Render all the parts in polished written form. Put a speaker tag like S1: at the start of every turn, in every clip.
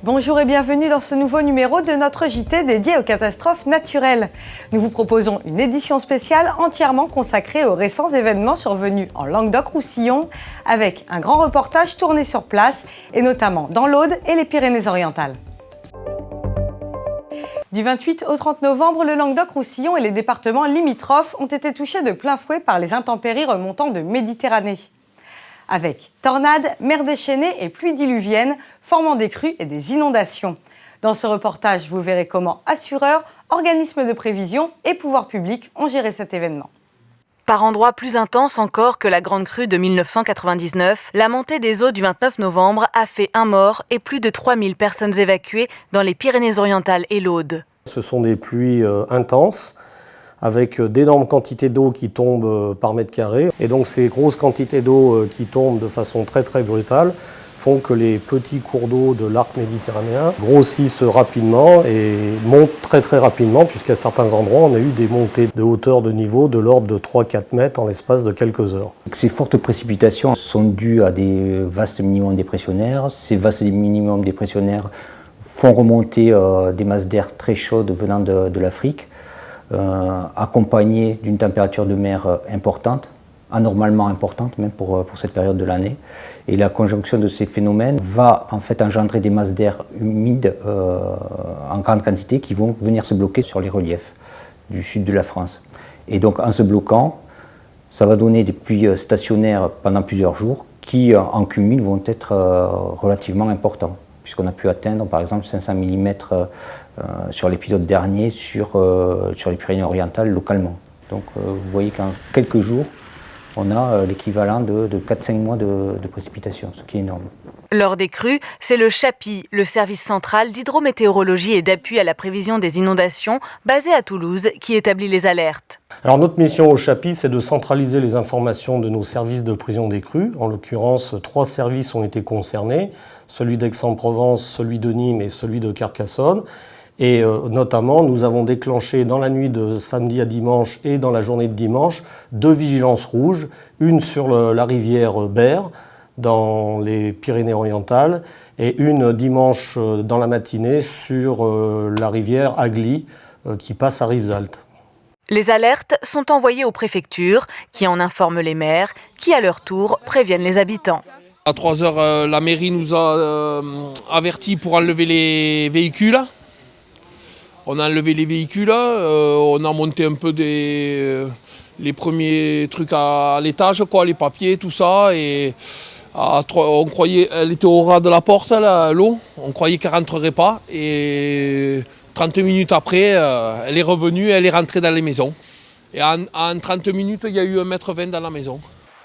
S1: Bonjour et bienvenue dans ce nouveau numéro de notre JT dédié aux catastrophes naturelles. Nous vous proposons une édition spéciale entièrement consacrée aux récents événements survenus en Languedoc-Roussillon avec un grand reportage tourné sur place et notamment dans l'Aude et les Pyrénées-Orientales. Du 28 au 30 novembre, le Languedoc-Roussillon et les départements limitrophes ont été touchés de plein fouet par les intempéries remontant de Méditerranée. Avec tornades, mer déchaînée et pluies diluviennes, formant des crues et des inondations. Dans ce reportage, vous verrez comment assureurs, organismes de prévision et pouvoirs publics ont géré cet événement.
S2: Par endroits plus intenses encore que la grande crue de 1999, la montée des eaux du 29 novembre a fait un mort et plus de 3000 personnes évacuées dans les Pyrénées-Orientales et l'Aude.
S3: Ce sont des pluies intenses, avec d'énormes quantités d'eau qui tombent par mètre carré. Et donc ces grosses quantités d'eau qui tombent de façon très brutale font que les petits cours d'eau de l'arc méditerranéen grossissent rapidement et montent très rapidement, puisqu'à certains endroits on a eu des montées de hauteur de niveau de l'ordre de 3-4 mètres en l'espace de quelques heures.
S4: Ces fortes précipitations sont dues à des vastes minimums dépressionnaires. Ces vastes minimums dépressionnaires font remonter des masses d'air très chaudes venant de l'Afrique, accompagné d'une température de mer importante, anormalement importante même pour cette période de l'année. Et la conjonction de ces phénomènes va en fait engendrer des masses d'air humides en grande quantité qui vont venir se bloquer sur les reliefs du sud de la France. Et donc en se bloquant, ça va donner des pluies stationnaires pendant plusieurs jours qui en cumul vont être relativement importants, puisqu'on a pu atteindre par exemple 500 mm sur l'épisode dernier sur les Pyrénées-Orientales localement. Donc vous voyez qu'en quelques jours, on a l'équivalent de 4-5 mois de précipitations, ce qui est énorme.
S2: Lors des crues, c'est le CHAPI, le service central d'hydrométéorologie et d'appui à la prévision des inondations, basé à Toulouse, qui établit les alertes.
S3: Alors notre mission au CHAPI, c'est de centraliser les informations de nos services de prévision des crues. En l'occurrence, 3 services ont été concernés, celui d'Aix-en-Provence, celui de Nîmes et celui de Carcassonne. Et notamment, nous avons déclenché dans la nuit de samedi à dimanche et dans la journée de dimanche 2 vigilances rouges, une sur la rivière Berre dans les Pyrénées-Orientales et une dimanche dans la matinée sur la rivière Agly qui passe à Rivesaltes.
S2: Les alertes sont envoyées aux préfectures qui en informent les maires qui à leur tour préviennent les habitants.
S5: À 3 heures, la mairie nous a avertis pour enlever les véhicules. On a enlevé les véhicules, on a monté un peu les premiers trucs à l'étage, les papiers, tout ça. Et on croyait, elle était au ras de la porte, l'eau, on croyait qu'elle ne rentrerait pas. Et 30 minutes après, elle est revenue, elle est rentrée dans les maisons. Et en 30 minutes, il y a eu 1,20 m dans la maison.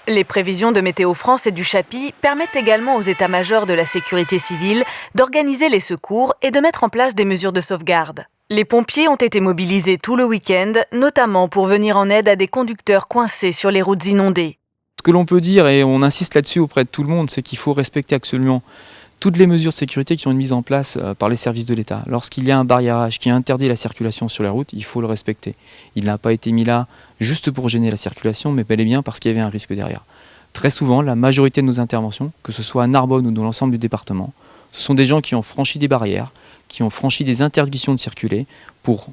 S2: Les prévisions de Météo France et du CHAPI permettent également aux états-majors de la sécurité civile d'organiser les secours et de mettre en place des mesures de sauvegarde. Les pompiers ont été mobilisés tout le week-end, notamment pour venir en aide à des conducteurs coincés sur les routes inondées.
S6: Ce que l'on peut dire, et on insiste là-dessus auprès de tout le monde, c'est qu'il faut respecter absolument toutes les mesures de sécurité qui ont été mises en place par les services de l'État. Lorsqu'il y a un barriérage qui interdit la circulation sur les routes, il faut le respecter. Il n'a pas été mis là juste pour gêner la circulation, mais bel et bien parce qu'il y avait un risque derrière. Très souvent, la majorité de nos interventions, que ce soit à Narbonne ou dans l'ensemble du département, ce sont des gens qui ont franchi des barrières, qui ont franchi des interdictions de circuler pour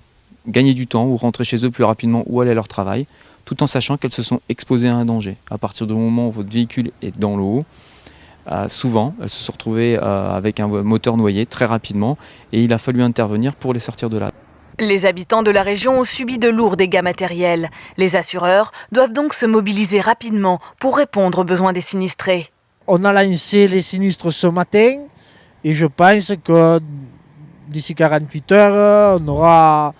S6: gagner du temps ou rentrer chez eux plus rapidement ou aller à leur travail, tout en sachant qu'elles se sont exposées à un danger. À partir du moment où votre véhicule est dans l'eau, souvent, elles se sont retrouvées avec un moteur noyé très rapidement et il a fallu intervenir pour les sortir de là.
S2: Les habitants de la région ont subi de lourds dégâts matériels. Les assureurs doivent donc se mobiliser rapidement pour répondre aux besoins des sinistrés.
S7: On a lancé les sinistres ce matin et je pense que d'ici 48 heures, on aura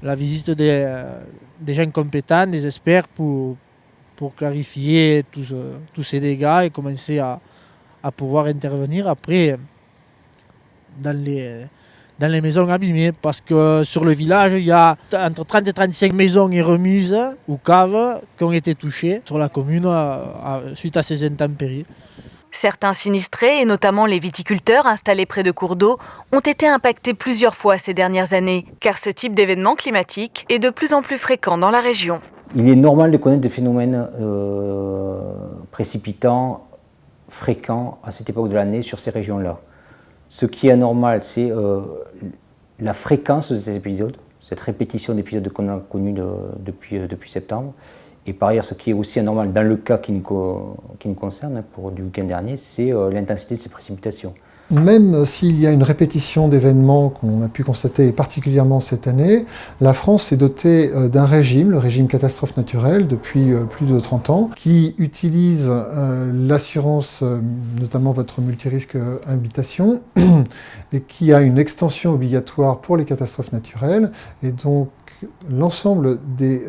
S7: la visite des gens compétents, des experts pour clarifier tous ces dégâts et commencer à pouvoir intervenir après dans les maisons abîmées. Parce que sur le village, il y a entre 30 et 35 maisons et remises ou caves qui ont été touchées sur la commune suite à ces intempéries.
S2: Certains sinistrés, et notamment les viticulteurs installés près de cours d'eau, ont été impactés plusieurs fois ces dernières années, car ce type d'événement climatique est de plus en plus fréquent dans la région.
S4: Il est normal de connaître des phénomènes précipitants fréquents à cette époque de l'année sur ces régions-là. Ce qui est anormal, c'est la fréquence de ces épisodes, cette répétition d'épisodes qu'on a connus depuis septembre. Et par ailleurs, ce qui est aussi anormal dans le cas qui nous concerne, pour du week-end dernier, c'est l'intensité de ces précipitations.
S8: Même s'il y a une répétition d'événements qu'on a pu constater, particulièrement cette année, la France est dotée d'un régime, le régime catastrophe naturelle, depuis plus de 30 ans, qui utilise l'assurance, notamment votre multirisque habitation, et qui a une extension obligatoire pour les catastrophes naturelles. Et donc, l'ensemble des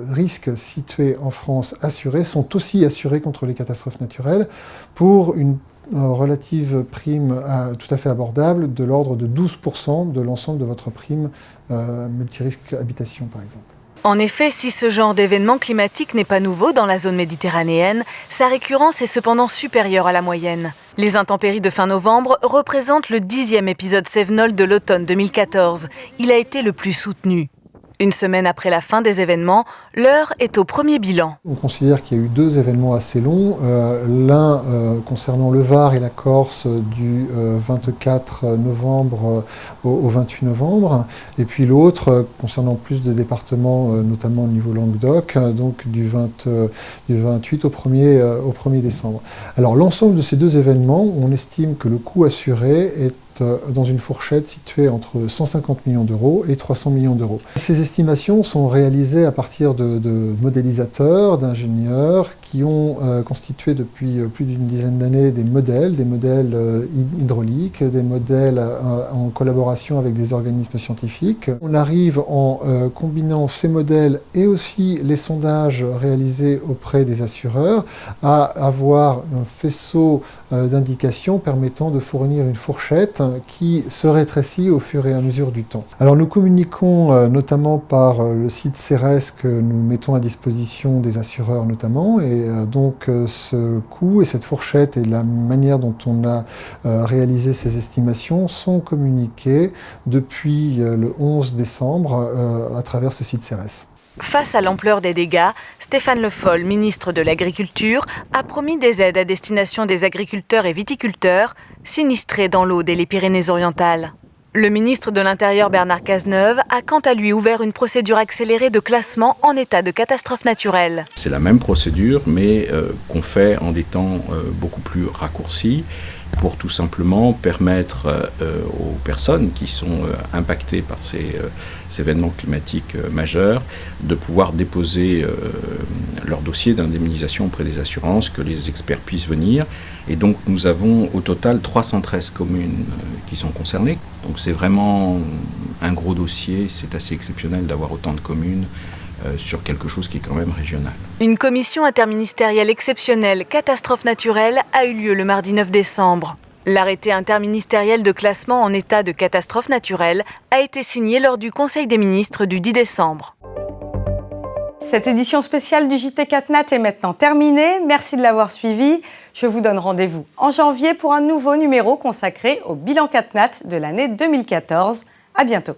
S8: risques situés en France assurés sont aussi assurés contre les catastrophes naturelles pour une relative prime tout à fait abordable de l'ordre de 12% de l'ensemble de votre prime multirisque habitation par exemple.
S2: En effet, si ce genre d'événement climatique n'est pas nouveau dans la zone méditerranéenne, sa récurrence est cependant supérieure à la moyenne. Les intempéries de fin novembre représentent le 10e épisode cévenol de l'automne 2014. Il a été le plus soutenu. Une semaine après la fin des événements, l'heure est au premier bilan.
S8: On considère qu'il y a eu 2 événements assez longs, l'un concernant le Var et la Corse du 24 novembre au 28 novembre, et puis l'autre concernant plus de départements, notamment au niveau Languedoc, donc du 28 au 1er décembre. Alors l'ensemble de ces 2 événements, on estime que le coût assuré est dans une fourchette située entre 150 millions d'euros et 300 millions d'euros. Ces estimations sont réalisées à partir de modélisateurs, d'ingénieurs qui ont constitué depuis plus d'une dizaine d'années des modèles hydrauliques, des modèles en collaboration avec des organismes scientifiques. On arrive en combinant ces modèles et aussi les sondages réalisés auprès des assureurs à avoir un faisceau d'indications permettant de fournir une fourchette qui se rétrécit au fur et à mesure du temps. Alors nous communiquons notamment par le site CERES que nous mettons à disposition des assureurs notamment, et donc ce coût et cette fourchette et la manière dont on a réalisé ces estimations sont communiqués depuis le 11 décembre à travers ce site CERES.
S2: Face à l'ampleur des dégâts, Stéphane Le Foll, ministre de l'Agriculture, a promis des aides à destination des agriculteurs et viticulteurs sinistrés dans l'Aude et les Pyrénées-Orientales. Le ministre de l'Intérieur Bernard Cazeneuve a quant à lui ouvert une procédure accélérée de classement en état de catastrophe naturelle.
S9: C'est la même procédure, mais qu'on fait en des temps beaucoup plus raccourcis, pour tout simplement permettre aux personnes qui sont impactées par ces événements climatiques majeurs de pouvoir déposer leur dossier d'indemnisation auprès des assurances, que les experts puissent venir. Et donc nous avons au total 313 communes qui sont concernées. Donc c'est vraiment un gros dossier, c'est assez exceptionnel d'avoir autant de communes sur quelque chose qui est quand même régional.
S2: Une commission interministérielle exceptionnelle catastrophe naturelle a eu lieu le mardi 9 décembre. L'arrêté interministériel de classement en état de catastrophe naturelle a été signé lors du Conseil des ministres du 10 décembre.
S1: Cette édition spéciale du JT 4nat est maintenant terminée. Merci de l'avoir suivi. Je vous donne rendez-vous en janvier pour un nouveau numéro consacré au bilan 4nat de l'année 2014. À bientôt.